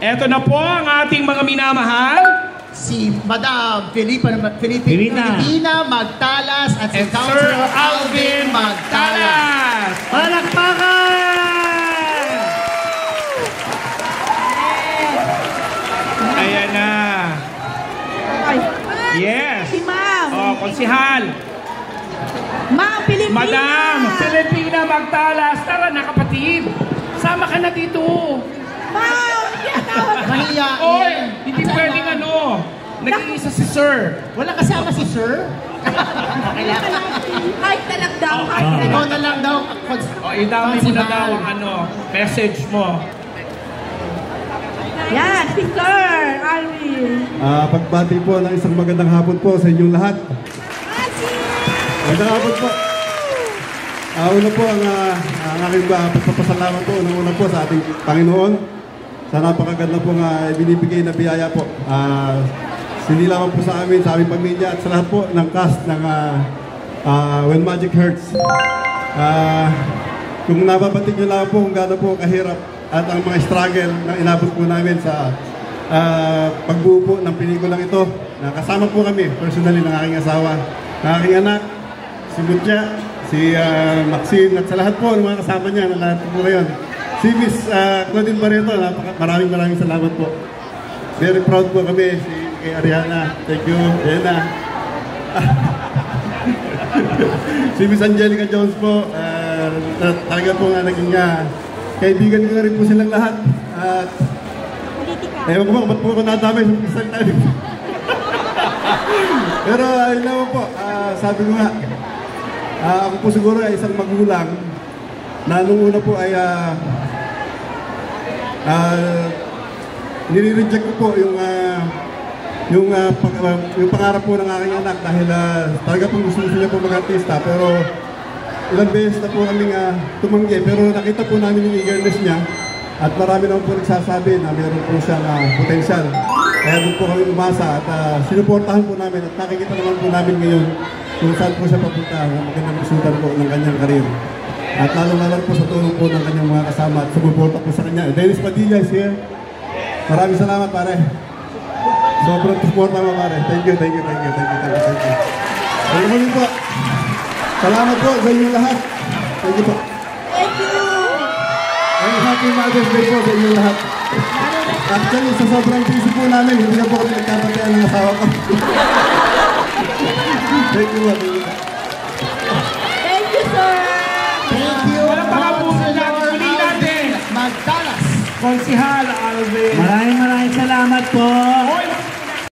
Eto na po ang ating mga minamahal. Si Madam Filipina Magtalas at si Sir Alvin Magtalas. Palakpakan! Ayan na. Yes. Si Ma'am. Oh, konsihal. Ma'am Filipina. Madam Filipina Magtalas. Tara na kapatid. Sama ka na dito. Ma'am, Mahiyain. Oy, hindi pwedeng ano. Nag-iisa si Sir. Wala kasama si Sir? Kahit na lang daw. Ikaw na lang daw. Idamay mo na daw ang ano, message mo. Yan, si Sir Alvin. Pagbati po ng isang magandang hapon po sa inyong lahat. Magandang hapon po. Una po ang aking pagpapasalamat po. Una po sa ating Panginoon. Sa napakaganda po nga binibigay na biyaya po. Hindi lamang po sa aming pamilya at sa lahat po ng cast ng When Magic Hurts. Kung nababatid nyo lang po kung gaano po kahirap at ang mga struggle na inabot po namin sa pagbuo po ng pelikulang ito. Kasama po kami personally ng aking asawa, ng aking anak, si Butya, si Maxine at sa lahat po ng mga kasama niya na lahat po ngayon. Si Miss Claudine Barreto, maraming salamat po. Very proud po kami kay Ariana. Thank you, Jenna. Si Miss Angelica Jones po, talaga po nga naging kaibigan ko na rin po silang lahat. At ewan ko ba, ba't po ako nadamay sa isang tayo? Pero yun naman po, sabi ko nga, ako po siguro ay isang magulang na nung una po ay nire-reject ko po yung pangarap po ng aking anak dahil talaga pong gusto niya po mag-artista, pero ilang beses na po kaming tumanggi, pero nakita po namin yung eagerness niya at marami naman po nagsasabi na mayroon po siyang potensyal. Kaya doon po kami umasa at sinuportahan po namin at nakikita naman po namin ngayon kung saan po siya papunta ng magandang resultan po ng kanyang karir. At lalo-lalo po sa tulong po ng kanyang mga kasama at sumuporta po sa kanya. Dennis Padilla is here. Maraming salamat, pare. Sobrang suporta mo, pare. Thank you. Thank you po. Salamat po sa inyong lahat. Thank you po. Thank you. And happy Mother's Day po sa inyong lahat. Actually, sa sobrang busy po namin, hindi na po kami nagkapagyan ng asawa ko. Thank you po. Thank you, sir. Thank you. Walang pangabunan natin. Magtalas. Konsihal Alvin. Maraming salamat po.